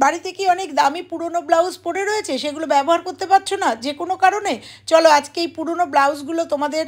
বাড়িতে কি অনেক দামি পুরনো ব্লাউজ পরে রয়েছে, সেগুলো ব্যবহার করতে পারছো না যে কোনো কারণে? চলো আজকে এই পুরনো ব্লাউজগুলো তোমাদের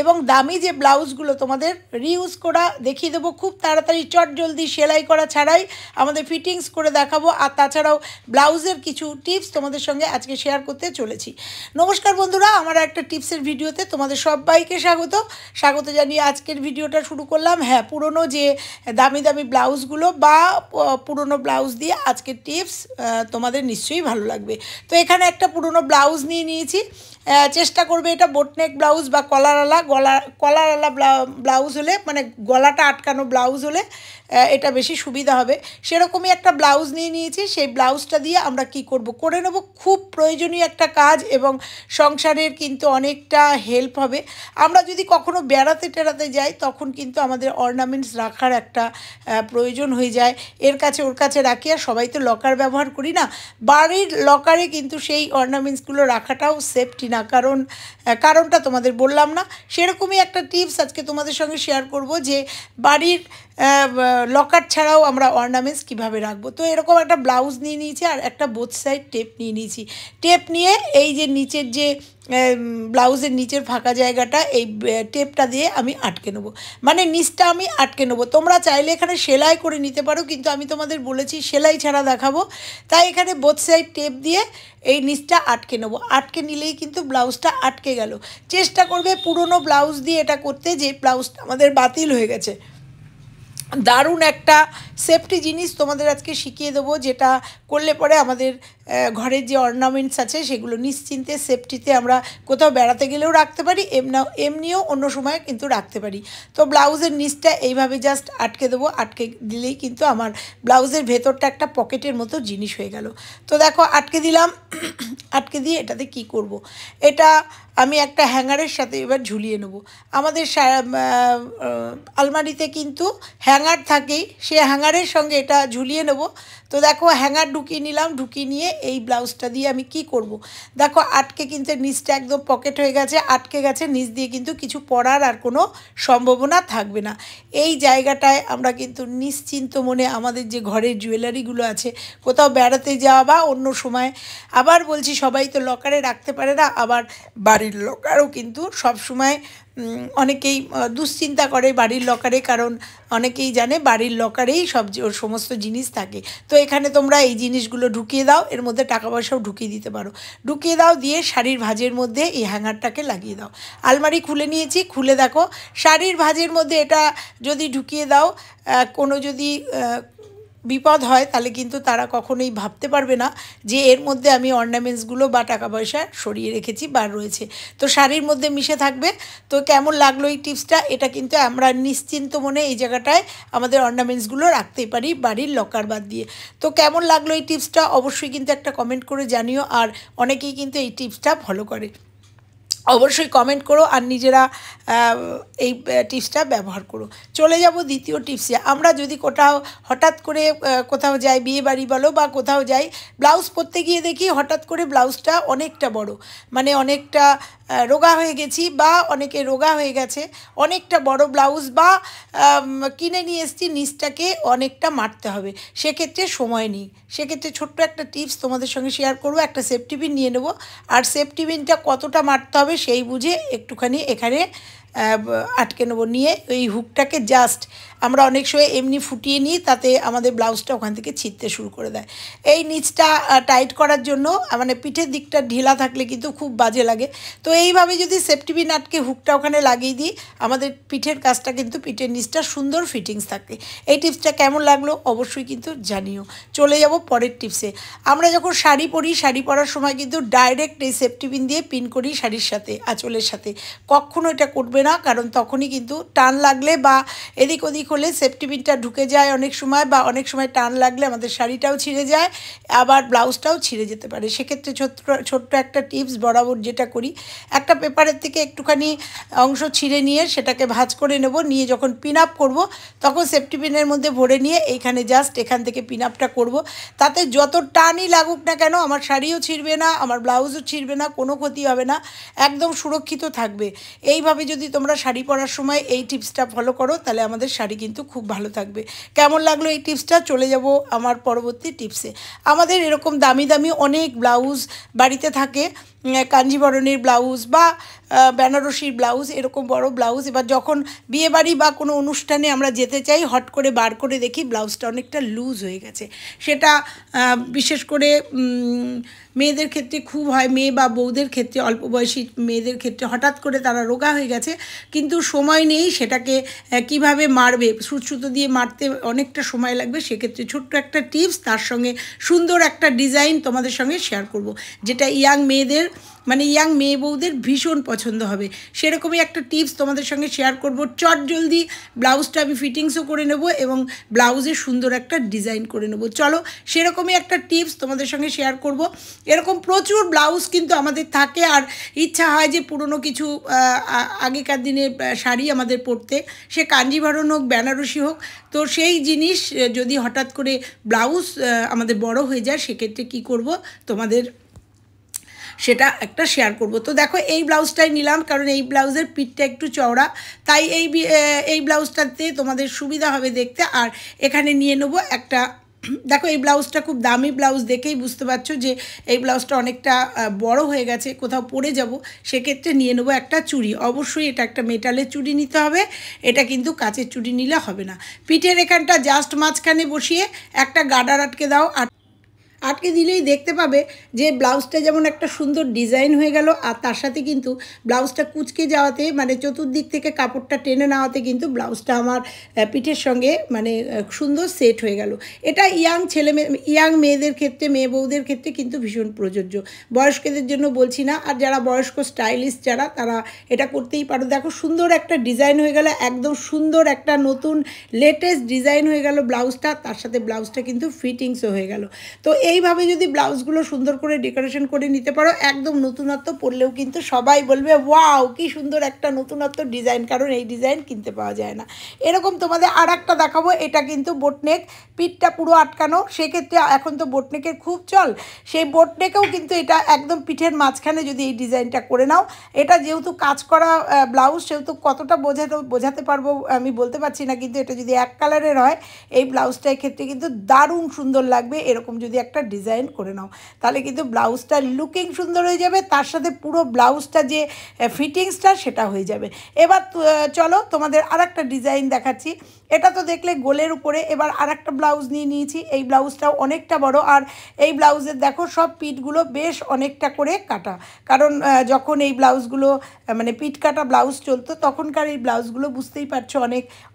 এবং দামি যে ব্লাউজগুলো তোমাদের রিউজ করা দেখিয়ে দেবো, খুব তাড়াতাড়ি চট জলদি, সেলাই করা ছাড়াই আমাদের ফিটিংস করে দেখাবো। আর তাছাড়াও ব্লাউজের কিছু টিপস তোমাদের সঙ্গে আজকে শেয়ার করতে চলেছি। নমস্কার বন্ধুরা, আমার একটা টিপসের ভিডিওতে তোমাদের সবাইকে স্বাগত জানিয়ে আজকের ভিডিওটা শুরু করলাম। হ্যাঁ, পুরনো যে দামি দামি ব্লাউজগুলো বা পুরনো ব্লাউজ দিয়ে আজকের টিপস তোমাদের নিশ্চয়ই ভালো লাগবে। তো এখানে একটা পুরনো ব্লাউজ নিয়েছি। চেষ্টা করবে এটা বোটনেক ব্লাউজ বা কলারওয়ালা ব্লাউজ হলে, মানে গলাটা আটকানো ব্লাউজ হলে এটা বেশি সুবিধা হবে। সেরকমই একটা ব্লাউজ নিয়েছি। সেই ব্লাউজটা দিয়ে আমরা কি করে নেব খুব প্রয়োজনীয় একটা কাজ, এবং সংসারের কিন্তু অনেকটা হেল্প হবে। আমরা যদি কখনো বেড়াতে টেড়াতে যাই তখন কিন্তু আমাদের অর্নামেন্টস রাখার একটা প্রয়োজন হয়ে যায়। ওর কাছে রাখি, আর সবাই তো লকার ব্যবহার করি না। বাড়ির লকারে কিন্তু সেই অর্নামেন্টসগুলো রাখাটাও সেফটি না, কারণটা তোমাদের বললাম না। সেরকমই একটা টিপস আজকে তোমাদের সঙ্গে শেয়ার করব যে বাড়ির লকার ছাড়াও আমরা অর্নামেন্টস কীভাবে রাখবো। তো এরকম একটা ব্লাউজ নিয়েছি আর একটা বোথ সাইড টেপ নিয়েছি। টেপ নিয়ে এই যে নিচের যে ব্লাউজের নিচের ফাঁকা জায়গাটা, এই টেপটা দিয়ে আমি আটকে নেবো, মানে নিচটা আমি আটকে নেবো। তোমরা চাইলে এখানে সেলাই করে নিতে পারো, কিন্তু আমি তোমাদের বলেছি সেলাই ছাড়া দেখাবো, তাই এখানে বোথ সাইড টেপ দিয়ে এই নিচটা আটকে নেবো। আটকে নিলেই কিন্তু ব্লাউজটা আটকে গেল। চেষ্টা করবে পুরনো ব্লাউজ দিয়ে এটা করতে, যে ব্লাউজটা আমাদের বাতিল হয়ে গেছে। দারুণ একটা সেফটি জিনিস তোমাদের আজকে শিখিয়ে দেবো, যেটা করলে পরে আমাদের ঘরের যে অর্নামেন্টস আছে সেগুলো নিশ্চিন্তে সেফটিতে আমরা কোথাও বেড়াতে গেলেও রাখতে পারি, এমনিও অন্য সময় কিন্তু রাখতে পারি। তো ব্লাউজের নিচটা এইভাবে জাস্ট আটকে দেবো। আটকে দিলেই কিন্তু আমার ব্লাউজের ভেতরটা একটা পকেটের মতো জিনিস হয়ে গেল। তো দেখো আটকে দিলাম। আটকে দিয়ে এটাতে কি করব, এটা আমি একটা হ্যাঙ্গারের সাথে এবার ঝুলিয়ে নেব। আমাদের আলমারিতে কিন্তু হ্যাঙ্গার থাকেই, সে হ্যাঙ্গারের সঙ্গে এটা ঝুলিয়ে নেব। তো দেখো হ্যাঙ্গার ঢুকিয়ে নিলাম। ঢুকিয়ে নিয়ে এই ব্লাউজটা দিয়ে আমি কি করব, দেখো আটকে কিন্তু নিচটা একদম পকেট হয়ে গেছে, আটকে গেছে। নিচ দিয়ে কিন্তু কিছু পড়ার আর কোনো সম্ভাবনা থাকবে না। এই জায়গাটায় আমরা কিন্তু নিশ্চিন্ত মনে আমাদের যে ঘরের জুয়েলারিগুলো আছে, কোথাও বেড়াতে যাওয়া বা অন্য সময়, আবার বলছি সবাই তো লকারে রাখতে পারে না, আবার বাড়ির লকারও কিন্তু সব সময় অনেকেই দুশ্চিন্তা করে বাড়ির লকারে, কারণ অনেকেই জানে বাড়ির লকারেই সমস্ত জিনিস থাকে। তো এখানে তোমরা এই জিনিসগুলো ঢুকিয়ে দাও, এর মধ্যে টাকা পয়সাও ঢুকিয়ে দিতে পারো। ঢুকিয়ে দাও, দিয়ে শাড়ির ভাঁজের মধ্যে এই হ্যাঙ্গারটাকে লাগিয়ে দাও। আলমারি খুলে নিয়েছি, খুলে দেখো শাড়ির ভাঁজের মধ্যে এটা যদি ঢুকিয়ে দাও, কোনো যদি বিপদ হয় তাহলে কিন্তু তারা কখনোই ভাবতে পারবে না যে এর মধ্যে আমি অর্নামেন্টসগুলো বা টাকা পয়সা সরিয়ে রেখেছি বা রয়েছে। তো শাড়ির মধ্যে মিশে থাকবে। তো কেমন লাগলো এই টিপসটা, এটা কিন্তু আমরা নিশ্চিন্ত মনে এই জায়গাটায় আমাদের অর্নামেন্টসগুলো রাখতেই পারি বাড়ির লকার বাদ দিয়ে। তো কেমন লাগলো এই টিপসটা অবশ্যই কিন্তু একটা কমেন্ট করে জানিও। আর অনেকেই কিন্তু এই টিপসটা ফলো করে, অবশ্যই কমেন্ট করো আর নিজেরা এই টিপসটা ব্যবহার করো। চলে যাব দ্বিতীয় টিপসে। আমরা যদি হঠাৎ করে কোথাও যাই, বিয়ে বাড়ি বলো বা কোথাও যাই, ব্লাউজ পরতে গিয়ে দেখি হঠাৎ করে ব্লাউজটা অনেকটা বড়, মানে অনেকটা রোগা হয়ে গেছি বা অনেকে রোগা হয়ে গেছে, অনেকটা বড় ব্লাউজ বা কিনে নিয়ে এসেছি, নিচটাকে অনেকটা মারতে হবে, সেক্ষেত্রে সময় নেই। সেক্ষেত্রে ছোট্ট একটা টিপস তোমাদের সঙ্গে শেয়ার করবো। একটা সেফটি পিন নিয়ে নেবো, আর সেফটি পিনটা কতটা মারতে হবে সেই বুঝে একটুখানি এখানে আটকে নেবো। নিয়ে এই হুকটাকে জাস্ট আমরা অনেক সময় এমনি ফুটিয়ে নিই, তাতে আমাদের ব্লাউজটা ওখান থেকে ছিঁড়তে শুরু করে দেয়। এই নিচটা টাইট করার জন্য, মানে পিঠের দিকটা ঢিলা থাকলে কিন্তু খুব বাজে লাগে। তো এইভাবে যদি সেফটি পিন আটকে হুকটা ওখানে লাগিয়ে দিই, আমাদের পিঠের কাজটা কিন্তু পিঠের নিচটা সুন্দর ফিটিংস থাকে। এই টিপসটা কেমন লাগলো অবশ্যই কিন্তু জানিও। চলে যাব পরের টিপসে। আমরা যখন শাড়ি পরি, শাড়ি পরার সময় কিন্তু ডাইরেক্ট এই সেফটি পিন দিয়ে পিন করি শাড়ির সাথে, আঁচলের সাথে। কখনো এটা করবে না, কারণ তখনই কিন্তু টান লাগলে বা এদিক ওদিক হলে সেফটি পিনটা ঢুকে যায় অনেক সময়, বা অনেক সময় টান লাগলে আমাদের শাড়িটাও ছিঁড়ে যায়, আবার ব্লাউজটাও ছিঁড়ে যেতে পারে। সেক্ষেত্রে ছোট্ট একটা টিপস বরাবর যেটা করি, একটা পেপারের থেকে একটুখানি অংশ ছিঁড়ে নিয়ে সেটাকে ভাঁজ করে নেব। নিয়ে যখন পিন আপ করবো তখন সেফটি পিনের মধ্যে ভরে নিয়ে এইখানে জাস্ট এখান থেকে পিন আপটা করবো। তাতে যত টানই লাগুক না কেন আমার শাড়িও ছিঁড়বে না, আমার ব্লাউজও ছিঁড়বে না, কোনো ক্ষতি হবে না, একদম সুরক্ষিত থাকবে। এইভাবে যদি তোমরা শাড়ি পরার সময় এই টিপসটা ফলো করো তাহলে আমাদের শাড়ি কিন্তু খুব ভালো থাকবে। কেমন লাগলো এই টিপসটা? চলে যাব আমার পরবর্তী টিপসে। আমাদের এরকম দামি দামি অনেক ব্লাউজ বাড়িতে থাকে, কাঞ্জিবরণের ব্লাউজ বা বেনারসির ব্লাউজ, এরকম বড় ব্লাউজ। এবার যখন বিয়েবাড়ি বা কোনো অনুষ্ঠানে আমরা যেতে চাই, হট করে বার করে দেখি ব্লাউজটা অনেকটা লুজ হয়ে গেছে। সেটা বিশেষ করে মেয়েদের ক্ষেত্রে খুব হয়, মেয়ে বা বউদের ক্ষেত্রে, অল্প বয়সী মেয়েদের ক্ষেত্রে হঠাৎ করে তারা রোগা হয়ে গেছে, কিন্তু সময় নেই সেটাকে কিভাবে মারবে, সুতো দিয়ে মারতে অনেকটা সময় লাগবে। সেক্ষেত্রে ছোট্ট একটা টিপস, তার সঙ্গে সুন্দর একটা ডিজাইন তোমাদের সঙ্গে শেয়ার করব, যেটা ইয়াং মেয়েদের মানে ইয়াং মেয়ে বউদের ভীষণ পছন্দ হবে। সেরকমই একটা টিপস তোমাদের সঙ্গে শেয়ার করব। চট জলদি ব্লাউজটা আমি ফিটিংসও করে নেব এবং ব্লাউজে সুন্দর একটা ডিজাইন করে নেব। চলো সেরকমই একটা টিপস তোমাদের সঙ্গে শেয়ার করব। এরকম প্রচুর ব্লাউজ কিন্তু আমাদের থাকে, আর ইচ্ছা হয় যে পুরনো কিছু আগেকার দিনের শাড়ি আমাদের পরতে, সে কাঞ্জিভরণ হোক বেনারসি হোক। তো সেই জিনিস যদি হঠাৎ করে ব্লাউজ আমাদের বড় হয়ে যায়, সেক্ষেত্রে কী করব তোমাদের সেটা একটা শেয়ার করব। তো দেখো এই ব্লাউজটাই নিলাম, কারণ এই ব্লাউজের পিঠটা একটু চওড়া, তাই এই ব্লাউজটাতে তোমাদের সুবিধা হবে দেখতে। আর এখানে নিয়ে নেবো একটা, দেখো এই ব্লাউজটা খুব দামি ব্লাউজ, দেখেই বুঝতে পারছো যে এই ব্লাউজটা অনেকটা বড় হয়ে গেছে, কোথাও পরে যাব, সেক্ষেত্রে নিয়ে নেবো একটা চুড়ি। অবশ্যই এটা একটা মেটালের চুড়ি নিতে হবে, এটা কিন্তু কাচের চুড়ি নিলে হবে না। পিঠের এখানটা জাস্ট মাঝখানে বসিয়ে একটা গার্ডার আটকে দাও, আর আটকে দিলেই দেখতে পাবে যে ব্লাউজটা যেমন একটা সুন্দর ডিজাইন হয়ে গেল, আর তার সাথে কিন্তু ব্লাউজটা কুঁচকে যাওয়াতে, মানে চতুর্দিক থেকে কাপড়টা টেনে নেওয়াতে কিন্তু ব্লাউজটা আমার পিঠের সঙ্গে মানে সুন্দর সেট হয়ে গেল। এটা ইয়াং মেয়েদের ক্ষেত্রে, মেয়ে বউদের ক্ষেত্রে কিন্তু ভীষণ প্রযোজ্য, বয়স্কদের জন্য বলছি না। আর যারা বয়স্ক স্টাইলিস্ট যারা, তারা এটা করতেই পারো। দেখো সুন্দর একটা ডিজাইন হয়ে গেল, একদম সুন্দর একটা নতুন লেটেস্ট ডিজাইন হয়ে গেল ব্লাউজটা, তার সাথে ব্লাউজটা কিন্তু ফিটিংসও হয়ে গেল। তো এইভাবে যদি ব্লাউজগুলো সুন্দর করে ডেকোরেশন করে নিতে পারো, একদম নতুনত্ব, পরলেও কিন্তু সবাই বলবে ওয়াও কি সুন্দর একটা নতুনত্ব ডিজাইন, কারণ এই ডিজাইন কিনতে পাওয়া যায় না। এরকম তোমাদের আর একটা দেখাবো, এটা কিন্তু বোটনেক, পিঠটা পুরো আটকানো। সেক্ষেত্রে এখন তো বোটনেকের খুব চল, সেই বোটনেকেও কিন্তু এটা একদম পিঠের মাঝখানে যদি এই ডিজাইনটা করে নাও, এটা যেহেতু কাজ করা ব্লাউজ, সেহেতু কতটা বোঝাতে পারবো আমি বলতে পারছি না, কিন্তু এটা যদি এক কালারের হয় এই ব্লাউজটার ক্ষেত্রে কিন্তু দারুণ সুন্দর লাগবে। এরকম যদি একটা ডিজাইন করে নাও, তাহলে কিন্তু ব্লাউজটা লুকিং সুন্দর হয়ে যাবে, তার সাথে পুরো ব্লাউজটা যে ফিটিংসটা সেটা হয়ে যাবে। এবার চলো তোমাদের আর একটা ডিজাইন দেখাচ্ছি। এটা তো দেখলে গোলের উপরে, এবার আর একটা ব্লাউজ নিয়ে নিয়েছি। এই ব্লাউজটাও অনেকটা বড়, আর এই ব্লাউজের দেখো সব পিঠগুলো বেশ অনেকটা করে কাটা, কারণ যখন এই ব্লাউজগুলো মানে পিঠ কাটা ব্লাউজ চলতো, তখনকার এই ব্লাউজগুলো বুঝতেই পারছো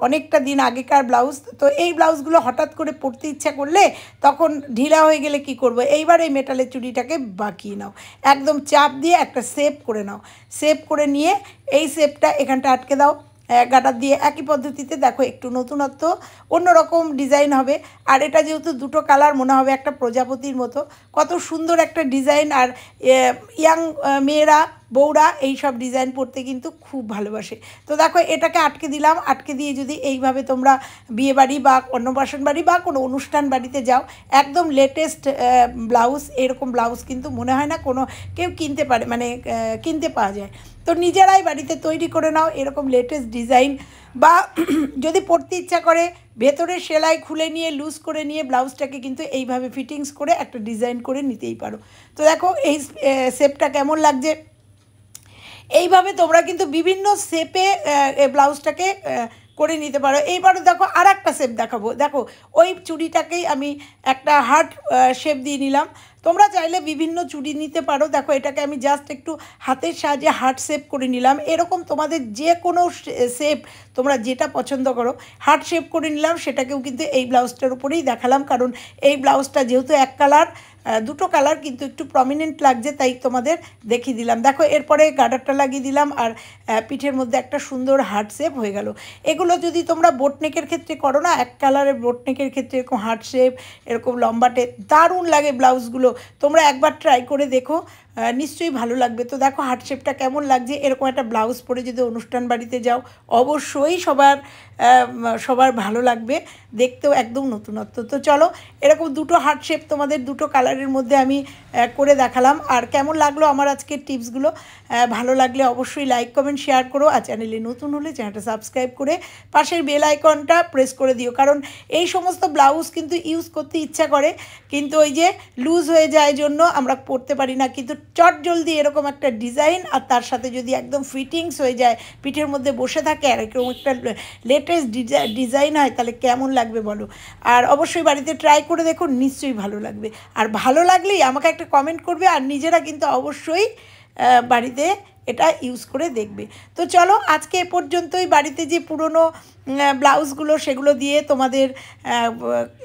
অনেকটা দিন আগেকার ব্লাউজ। তো এই ব্লাউজগুলো হঠাৎ করে পরতে ইচ্ছা করলে তখন ঢিলা হয়ে গেলে কি করব, এইবার এই মেটালের চুড়িটাকে বাঁকিয়ে নাও, একদম চাপ দিয়ে একটা শেপ করে নাও। শেপ করে নিয়ে এই শেপটা এখানটা আটকে দাও গার্ডার দিয়ে। একই পদ্ধতিতে দেখো একটু নতুনত্ব, অন্যরকম ডিজাইন হবে। আর এটা যেহেতু দুটো কালার, মনে হবে একটা প্রজাপতির মতো, কত সুন্দর একটা ডিজাইন। আর ইয়াং মেয়েরা, বউরা এই সব ডিজাইন পরতে কিন্তু খুব ভালোবাসে। তো দেখো এটাকে আটকে দিলাম, আটকে দিয়ে যদি এইভাবে তোমরা বিয়েবাড়ি বা অন্নপ্রাশন বাড়ি বা কোনো অনুষ্ঠান বাড়িতে যাও, একদম লেটেস্ট ব্লাউজ, এরকম ব্লাউজ কিন্তু মনে হয় না কোনো কেউ কিনতে পারে, মানে কিনতে পাওয়া যায়। তো নিজেরাই বাড়িতে তৈরি করে নাও এরকম লেটেস্ট ডিজাইন, বা যদি পরতে ইচ্ছা করে ভেতরে সেলাই খুলে নিয়ে লুজ করে নিয়ে ব্লাউজটাকে কিন্তু এইভাবে ফিটিংস করে একটা ডিজাইন করে নিতেই পারো। তো দেখো এই শেপটা কেমন লাগছে, এইভাবে তোমরা কিন্তু বিভিন্ন শেপে ব্লাউজটাকে করে নিতে পারো। এইবারও দেখো আর একটা শেপ দেখাবো। দেখো ওই চুড়িটাকেই আমি একটা হার্ট শেপ দিয়ে নিলাম, তোমরা চাইলে বিভিন্ন চুড়ি নিতে পারো। দেখো এটাকে আমি জাস্ট একটু হাতের সাহায্যে হার্ট শেপ করে নিলাম। এরকম তোমাদের যে কোনো শেপ তোমরা যেটা পছন্দ করো হার্ট শেপ করে নিলাম, সেটাকেও কিন্তু এই ব্লাউজটার উপরেই দেখালাম, কারণ এই ব্লাউজটা যেহেতু এক কালার, দুটো কালার কিন্তু একটু প্রমিনেন্ট লাগছে, তাই তোমাদের দেখিয়ে দিলাম। দেখো এরপরে গার্ডারটা লাগিয়ে দিলাম, আর পিঠের মধ্যে একটা সুন্দর হার্ট শেপ হয়ে গেল। এগুলো যদি তোমরা বোটনেকের ক্ষেত্রে করো না, এক কালারের বোটনেকের ক্ষেত্রে এরকম হার্ট শেপ, এরকম লম্বাটে দারুণ লাগে ব্লাউজগুলো। তোমরা একবার ট্রাই করে দেখো, নিশ্চয়ই ভালো লাগবে। তো দেখো হার্ট শেপটা কেমন লাগছে, এরকম একটা ব্লাউজ পরে যদি অনুষ্ঠান বাড়িতে যাও, অবশ্যই সবার সবার ভালো লাগবে, দেখতেও একদম নতুনত্ব। তো চলো এরকম দুটো হার্ট শেপ তোমাদের দুটো কালারের মধ্যে আমি করে দেখালাম। আর কেমন লাগলো আমার আজকের টিপসগুলো, ভালো লাগলে অবশ্যই লাইক কমেন্ট শেয়ার করো। আর চ্যানেলে নতুন হলে চ্যানেলটা সাবস্ক্রাইব করে পাশের বেল আইকনটা প্রেস করে দিও, কারণ এই সমস্ত ব্লাউজ কিন্তু ইউজ করতে ইচ্ছা করে, কিন্তু ওই যে লুজ হয়ে যায় জন্য আমরা পরতে পারি না। কিন্তু চট জলদি এরকম একটা ডিজাইন আর তার সাথে যদি একদম ফিটিংস হয়ে যায়, পিঠের মধ্যে বসে থাকে আর এরকম একটা লেটেস্ট ডিজাইন হয়, তাহলে কেমন লাগবে বলো। আর অবশ্যই বাড়িতে ট্রাই করে দেখো, নিশ্চয়ই ভালো লাগবে। আর ভালো লাগলেই আমাকে একটা কমেন্ট করবে, আর নিজেরা কিন্তু অবশ্যই বাড়িতে এটা ইউজ করে দেখবে। তো চলো আজকে এ পর্যন্তই। বাড়িতে যে পুরনো ব্লাউজগুলো সেগুলো দিয়ে তোমাদের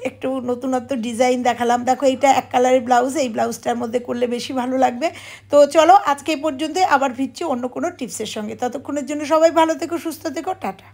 একটু নতুনত্ব ডিজাইন দেখালাম। দেখো এইটা এক কালারের ব্লাউজ, এই ব্লাউজটার মধ্যে করলে বেশি ভালো লাগবে। তো চলো আজকে এ পর্যন্তই, আবার ফিরছি অন্য কোনো টিপসের সঙ্গে। ততক্ষণের জন্য সবাই ভালো থেকো, সুস্থ থেকো, টাটা।